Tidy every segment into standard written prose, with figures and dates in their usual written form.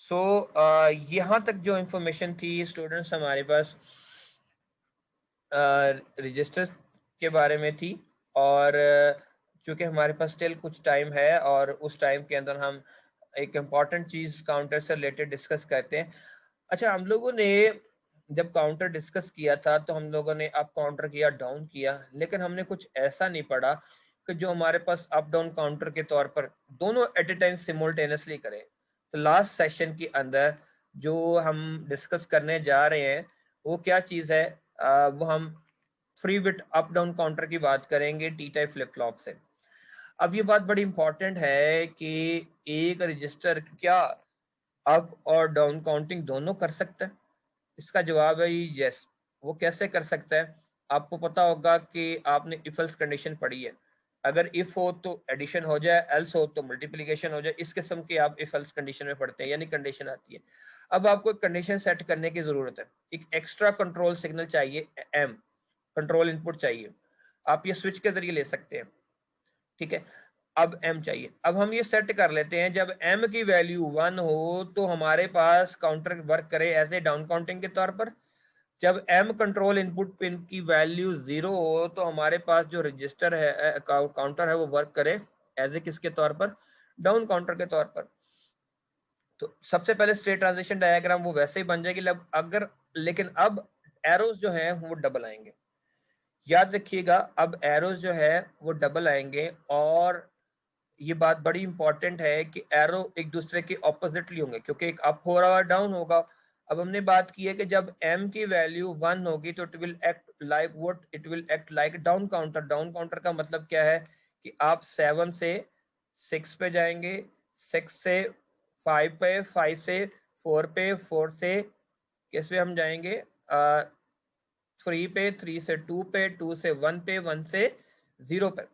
सो यहाँ तक जो इंफॉर्मेशन थी स्टूडेंट्स हमारे पास रजिस्टर्स के बारे में थी। और चूँकि हमारे पास स्टिल कुछ टाइम है और उस टाइम के अंदर हम एक इम्पॉर्टेंट चीज़ काउंटर से रिलेटेड डिस्कस करते हैं। अच्छा, हम लोगों ने जब काउंटर डिस्कस किया था तो हम लोगों ने अप काउंटर किया, डाउन किया, लेकिन हमने कुछ ऐसा नहीं पढ़ा कि जो हमारे पास अप डाउन काउंटर के तौर पर दोनों एट ए टाइम सिमुलटेनियसली करें। तो लास्ट सेशन के अंदर जो हम डिस्कस करने जा रहे हैं वो क्या चीज़ है, वो हम 3 बिट अप डाउन काउंटर की बात करेंगे टी टाइप फ्लिप फ्लॉप से। अब ये बात बड़ी इंपॉर्टेंट है कि एक रजिस्टर क्या अप और डाउन काउंटिंग दोनों कर सकता है। इसका जवाब है यस। वो कैसे कर सकता है? आपको पता होगा कि आपने इफ एल्स कंडीशन पढ़ी है। अगर इफ हो तो एडिशन हो जाए, एल्स हो तो मल्टीप्लिकेशन हो जाए। इस किस्म की आप इफ एल्स कंडीशन में पढ़ते हैं, यानी कंडीशन आती है। अब आपको एक कंडीशन सेट करने की जरूरत है। एक एक्स्ट्रा कंट्रोल सिग्नल चाहिए, एम कंट्रोल इनपुट चाहिए। आप ये स्विच के जरिए ले सकते हैं, ठीक है। अब m चाहिए। अब हम ये सेट कर लेते हैं, जब m की वैल्यू 1 हो तो हमारे पास काउंटर वर्क करे एज ए डाउन काउंटिंग के तौर पर। जब m कंट्रोल इनपुट पिन की वैल्यू 0 हो तो हमारे पास जो रजिस्टर है, काउंटर है, वो वर्क करे एज ए किसके तौर पर? डाउन काउंटर के तौर पर। तो सबसे पहले स्टेट ट्रांजिशन डायग्राम वो वैसे ही बन जाएगी अगर, लेकिन अब एरोज जो है वो डबल आएंगे। याद रखिएगा, अब एरोज जो है वो डबल आएंगे। और ये बात बड़ी इंपॉर्टेंट है कि एरो एक दूसरे के ऑपोजिटली होंगे, क्योंकि एक अप हो रहा है, डाउन होगा। अब हमने बात की है कि जब m की वैल्यू 1 होगी तो it will act like what? It will act like down counter. Down counter का मतलब क्या है कि आप 7 से 6 पे जाएंगे, 6 से 5 पे, 5 से 4 पे, 4 से किस पे हम जाएंगे? 3 पे, 3 से 2 पे, 2 से 1 पे, 1 से 0 पे।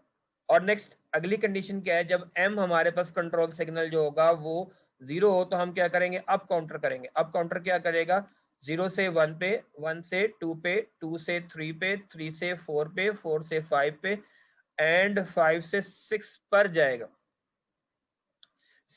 और नेक्स्ट अगली कंडीशन क्या है? जब m हमारे पास कंट्रोल सिग्नल जो होगा वो 0 हो तो हम क्या करेंगे? अप काउंटर करेंगे। अप काउंटर क्या करेगा? 0 से 1 पे, 1 से 2 पे, 2 से 3 पे, 3 से 4 पे, 4 से 5 पे एंड 5 से 6 पर जाएगा।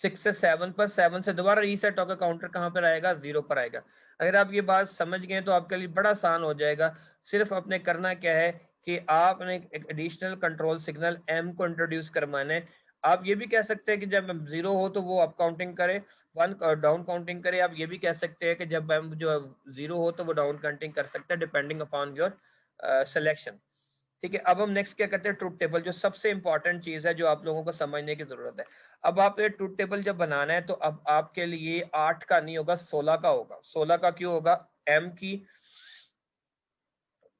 6 से 7 पर, 7 से दोबारा रीसेट होकर काउंटर कहाँ पर आएगा? 0 पर आएगा। अगर आप ये बात समझ गए तो आपके लिए बड़ा आसान हो जाएगा। सिर्फ आपने करना क्या है कि आपने एक एडिशनल कंट्रोल सिग्नल m को इंट्रोड्यूस करवाना है। आप ये भी कह सकते हैं कि जब m 0 हो तो वो अप काउंटिंग करे, 1 डाउन काउंटिंग करे। आप ये भी कह सकते हैं कि जब m जो 0 हो तो वो डाउन काउंटिंग कर सकता है, डिपेंडिंग अपॉन योर सिलेक्शन। ठीक है। अब हम नेक्स्ट क्या करते हैं? ट्रूथ टेबल, जो सबसे इंपॉर्टेंट चीज है जो आप लोगों को समझने की जरूरत है। अब आप ये ट्रूथ टेबल जब बनाना है तो अब आपके लिए 8 का नहीं होगा, 16 का होगा। 16 का क्यों होगा? m की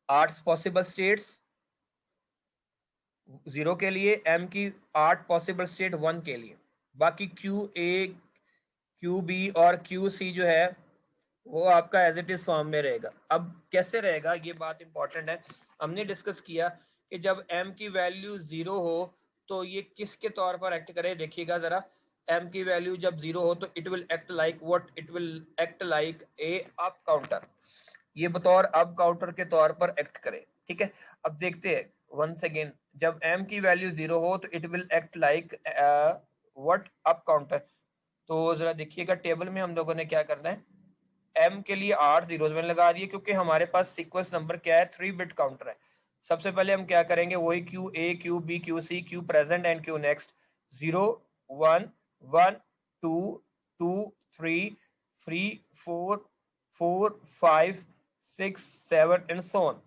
8 पॉसिबल स्टेट्स 0 के लिए, m की 8 पॉसिबल स्टेट 1 के लिए, बाकी क्यू ए, क्यू बी और क्यू सी जो है वो आपका एज इट इज फॉर्म में रहेगा। अब कैसे रहेगा ये बात इंपॉर्टेंट है। हमने डिस्कस किया कि जब m की वैल्यू 0 हो तो ये किसके तौर पर एक्ट करे? देखिएगा जरा, m की वैल्यू जब 0 हो तो it will act like what? It will act like a up counter. ये बतौर अप काउंटर के तौर पर एक्ट करे, ठीक है। अब देखते हैं वंस अगेन, जब m की वैल्यू 0 हो तो it will act like what? Up counter. तो जरा देखिएगा टेबल में हम लोगों ने क्या करना है। m के लिए 8 जीरोज मैंने लगा दिए क्योंकि हमारे पास सीक्वेंस नंबर क्या है? 3 बिट काउंटर है। सबसे पहले हम क्या करेंगे? वही Q A, Q B, Q C, Q present and Q next. 0 1 1 2 2 3 3 4 4 5 6 7 and so on.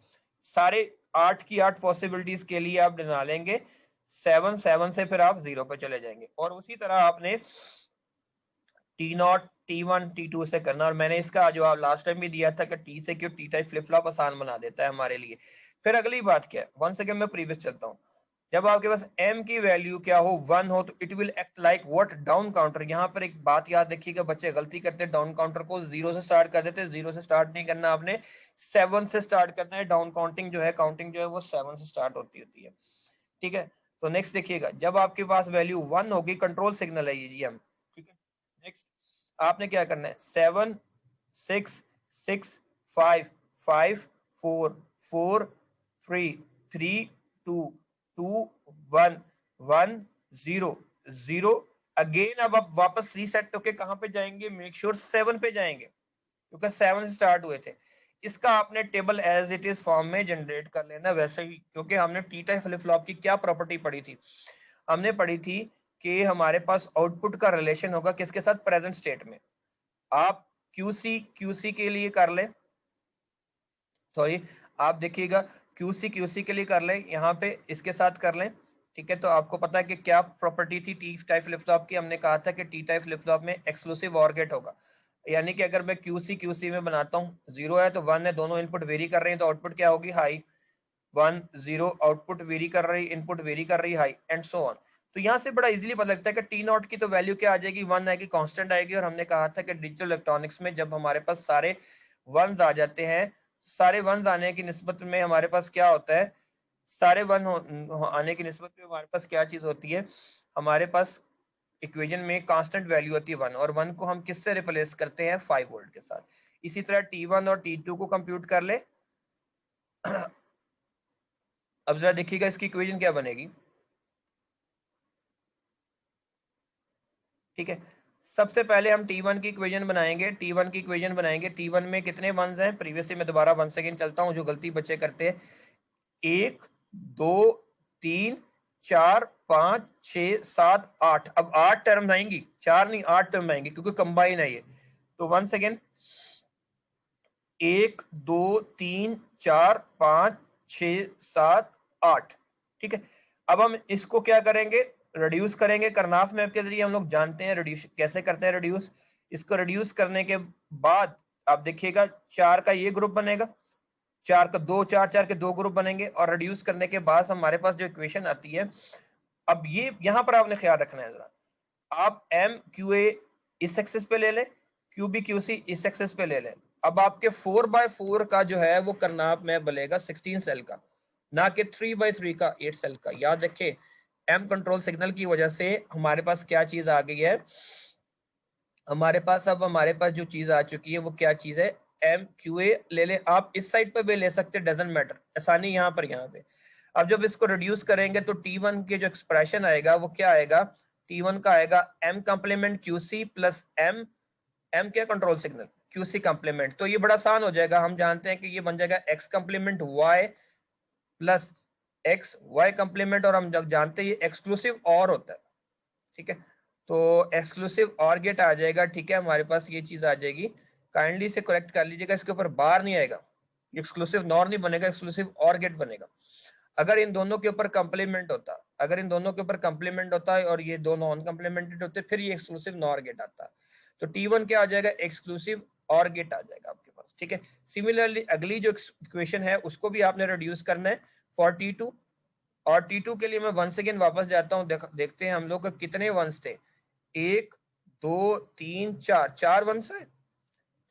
सारे 8 की 8 पॉसिबिलिटीज के लिए आप बना लेंगे 7, 7 से फिर आप 0 पे चले जाएंगे। और उसी तरह आपने T0, T1, T2 से करना। और मैंने इसका जवाब लास्ट टाइम भी दिया था कि टी से क्यों टी टाइप फ्लिप फ्लॉप आसान बना देता है हमारे लिए। फिर अगली बात क्या है? वन सेकेंड मैं प्रीवियस चलता हूँ। जब आपके पास m की वैल्यू क्या हो? 1 हो तो it will act like what? Down counter. यहाँ पर एक बात याद रखिएगा, बच्चे गलती करते हैं, डाउन काउंटर को 0 से स्टार्ट कर देते हैं। 0 से स्टार्ट नहीं करना, आपने 7 से स्टार्ट करना है। डाउन काउंटिंग जो है, काउंटिंग जो है वो 7 से स्टार्ट होती है, ठीक है। तो नेक्स्ट देखिएगा, जब आपके पास वैल्यू 1 होगी, कंट्रोल सिग्नल है ये जी हम, ठीक है। नेक्स्ट आपने क्या करना है? 7 6 6 5 5 4 4 3 3 2 2 1 1 0 0 अगेन अब आप वापस रीसेट होके कहां पे जाएंगे, मेक श्योर 7 पे जाएंगे, क्योंकि 7 से स्टार्ट हुए थे। इसका आपने table as it is form में जनरेट कर लेना वैसे ही, क्योंकि हमने टी टाइप फ्लिप फ्लॉप की क्या प्रॉपर्टी पढ़ी थी, हमने पढ़ी थी कि हमारे पास आउटपुट का रिलेशन होगा किसके साथ, प्रेजेंट स्टेट में। आप क्यूसी के लिए कर लें, सॉरी आप देखिएगा क्यूसी के लिए कर लें, यहाँ पे इसके साथ कर लें, ठीक है। तो आपको पता है कि क्या प्रॉपर्टी थी टी टाइप फ्लिप फ्लॉप की, हमने कहा था कि टी टाइप फ्लिप फ्लॉप में एक्सक्लूसिव ऑर गेट होगा, यानी कि अगर मैं क्यूसी में बनाता हूँ, 0 है तो 1 है, दोनों इनपुट वेरी कर रहे हैं तो आउटपुट क्या होगी, हाई। 1 0 आउटपुट वेरी कर रही, इनपुट वेरी कर रही, हाई एंड सो ऑन। तो यहाँ से बड़ा इजीली पता लगता है कि टी नॉट की तो वैल्यू क्या आ जाएगी, 1 आएगी, कांस्टेंट आएगी। और हमने कहा था कि डिजिटल इलेक्ट्रॉनिक्स में जब हमारे पास सारे वंस आ जाते हैं, सारे वंस आने की निस्बत में हमारे पास क्या होता है, सारे आने की निस्बत में हमारे पास क्या चीज होती है, हमारे पास इक्वेशन में कांस्टेंट वैल्यू होती है 1, और 1 को हम किससे रिप्लेस करते हैं, 5 वोल्ट के साथ। इसी तरह T1 और T2 को कंप्यूट कर ले। अब जरा देखिएगा इसकी इक्वेशन क्या बनेगी, ठीक है। सबसे पहले हम T1 की इक्वेशन बनाएंगे, T1 की इक्वेशन बनाएंगे। T1 में कितने वंस हैं, प्रीवियसली मैं दोबारा 1 सेकेंड चलता हूं, जो गलती बच्चे करते हैं, 1 2 3 4 5 6 7 8, अब 8 टर्म आएंगी, 4 नहीं 8 टर्म आएंगी क्योंकि कंबाइन है ये। तो 1 सेकेंड, 1 2 3 4 5 6 7 8, ठीक है। अब हम इसको क्या करेंगे, रिड्यूस करेंगे करनाफ मैप के जरिए। हम लोग जानते हैं रिड्यूस कैसे करते हैं, रिड्यूस, इसको रिड्यूस करने के बाद आप देखिएगा 4 का ये ग्रुप बनेगा, 4 का 2 4 4 के 2 ग्रुप बनेंगे, और रिड्यूस करने के बाद हमारे पास जो इक्वेशन आती है, अब ये यहां पर आपने ख्याल रखना है जरा, आप एम क्यू ए इस एक्सेस पे ले लें, क्यू बी क्यू सी इस एक्सेस पे ले लें। अब आपके 4x4 का जो है वो करनाप में बनेगा 16 सेल का, ना कि 3x3 का 8 सेल का। याद रखें, एम कंट्रोल सिग्नल की वजह से हमारे पास क्या चीज आ गई है, हमारे पास अब हमारे पास जो चीज आ चुकी है वो क्या चीज है, एम क्यू ए ले ले, आप इस साइड पे भी ले सकते, डजेंट मैटर, आसानी यहाँ पर यहाँ पे। अब जब इसको रिड्यूस करेंगे तो T1 के जो एक्सप्रेशन आएगा वो क्या आएगा, T1 का आएगा M complement Q C plus M, M क्या control signal, Q C complement. तो ये बड़ा आसान हो जाएगा, हम जानते हैं कि ये बन जाएगा X complement Y plus X Y complement, और हम जानते हैं ये एक्सक्लूसिव और होता है, ठीक है। तो एक्सक्लूसिव और गेट आ जाएगा, ठीक है, हमारे पास ये चीज आ जाएगी। काइंडली से करेक्ट कर लीजिएगा, इसके ऊपर बार नहीं आएगा, एक्सक्लूसिव नॉर नहीं बनेगा, एक्सक्लूसिव और गेट बनेगा। अगर इन दोनों के ऊपर कंप्लीमेंट होता, अगर इन दोनों के ऊपर कंप्लीमेंट होता है और ये दोनों नॉन कंप्लीमेंटेड होते, फिर ये एक्सक्लूसिव नॉर गेट आता। तो T1 क्या आ जाएगा, एक्सक्लूसिव और गेट आ जाएगा आपके पास, ठीक है। सिमिलरली अगली जो इक्वेशन है उसको भी आपने रिड्यूस करना है फॉर T2, और T2 के लिए मैं वंस अगेन वापस जाता हूँ, देखते हैं हम लोग का कितने वंस थे, 1 2 3 4, 4 वंस है।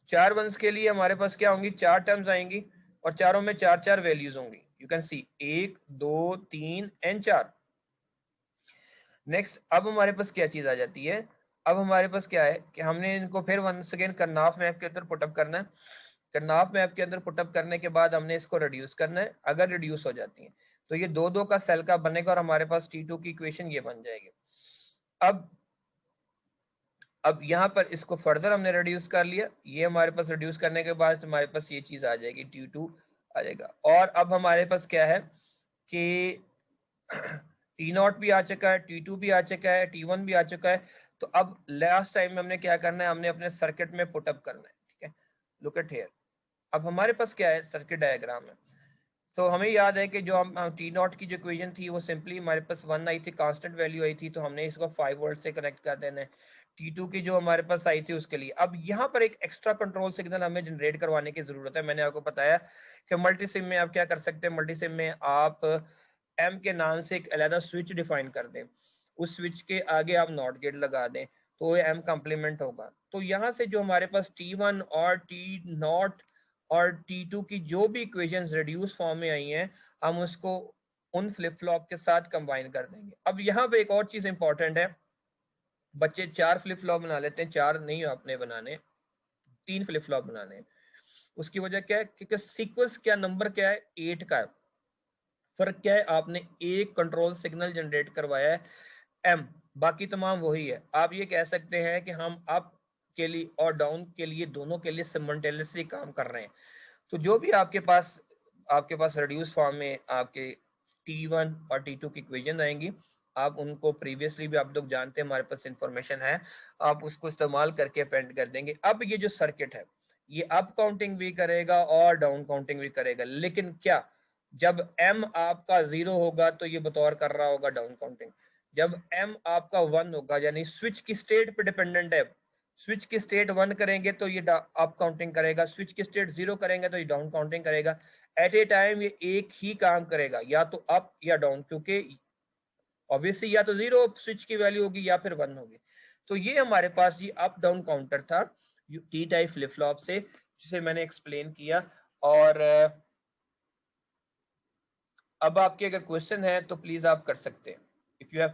4 वंस के लिए हमारे पास क्या होंगी, 4 टर्म्स आएंगी, और चारों में 4 4 वैल्यूज होंगी। You can see 1 2 3 and 4। Next अब हमारे पास क्या चीज आ जाती है, अब हमारे पास क्या है कि हमने इनको फिर वंस अगेन करनाफ मैप के अंदर पुटअप करना है। करनाफ मैप के अंदर पुटअप करने के बाद हमने इसको रिड्यूस करना है, अगर रिड्यूस हो जाती है तो ये 2 2 का सेल का बनेगा, और हमारे पास T2 की इक्वेशन ये बन जाएगी। अब यहाँ पर इसको फर्दर हमने रिड्यूस कर लिया, ये हमारे पास रिड्यूस करने के बाद हमारे पास ये चीज आ जाएगी, T2 आ जाएगा। और अब हमारे पास क्या है कि T0 भी आ चुका है, T2 भी आ चुका है, T1 भी आ चुका है। तो अब लास्ट टाइम में हमने क्या करना है, हमने अपने सर्किट में पुटअप करना है, ठीक है। लुक एट हियर, अब हमारे पास क्या है, सर्किट डायग्राम है। तो हमें याद है कि जो हम T0 की जो इक्वेशन थी वो सिंपली हमारे पास 1 आई थी, कांस्टेंट वैल्यू आई थी, तो हमने इसको 5 वोल्ट से कनेक्ट कर देना है। T2 की जो हमारे पास आई थी उसके लिए अब यहाँ पर एक एक्स्ट्रा कंट्रोल सिग्नल हमें जनरेट करवाने की जरूरत है। मैंने आपको बताया कि मल्टी सिम में आप क्या कर सकते हैं, मल्टी सिम में आप एम के नाम से एक अलग स्विच डिफाइन कर दें, उस स्विच के आगे आप नॉट गेट लगा दें, तो ये एम कम्प्लीमेंट होगा। तो यहाँ से जो हमारे पास T1 और T0 और T2 की जो भी इक्वेशंस रिड्यूस फॉर्म में आई हैं, हम उसको उन फ्लिप फ्लॉप के साथ कंबाइन कर देंगे। अब यहाँ पे एक और चीज इंपॉर्टेंट है, बच्चे 4 फ्लिप फ्लॉप बना लेते हैं, 4 नहीं आपने बनाने, 3 फ्लिप फ्लॉप बनाने हैं। उसकी वजह क्या है, क्योंकि सीक्वेंस क्या, नंबर क्या है, 8 का है। फर्क क्या है, आपने एक कंट्रोल सिग्नल जनरेट करवाया है एम, बाकी तमाम वही है। आप ये कह सकते हैं कि हम अप के लिए और डाउन के लिए दोनों के लिए सिमल्टेनियसली काम कर रहे हैं। तो जो भी आपके पास रिड्यूस फॉर्म में आपके T1 और T2 की इक्वेशन आएंगी, आप उनको प्रीवियसली भी आप लोग जानते हैं, हमारे पास इंफॉर्मेशन है, आप उसको इस्तेमाल करके अपेंड कर देंगे। अब ये जो सर्किट है ये अप काउंटिंग भी करेगा और डाउन काउंटिंग भी करेगा, लेकिन क्या जब m आपका 0 होगा तो ये बतौर कर रहा होगा डाउन काउंटिंग, जब m आपका 1 होगा यानी स्विच की स्टेट पे डिपेंडेंट है, स्विच की स्टेट 1 करेंगे तो ये अप काउंटिंग करेगा, स्विच की स्टेट 0 करेंगे तो ये डाउन काउंटिंग करेगा। एट ए टाइम ये एक ही काम करेगा, या तो अप या डाउन, क्योंकि ऑब्वियसली या तो 0 स्विच की वैल्यू होगी या फिर 1 होगी। तो ये हमारे पास ये अप डाउन काउंटर था टी टाइप फ्लिप फ्लॉप से, जिसे मैंने एक्सप्लेन किया। और अब आपके अगर क्वेश्चन है तो प्लीज आप कर सकते हैं, इफ यू हैव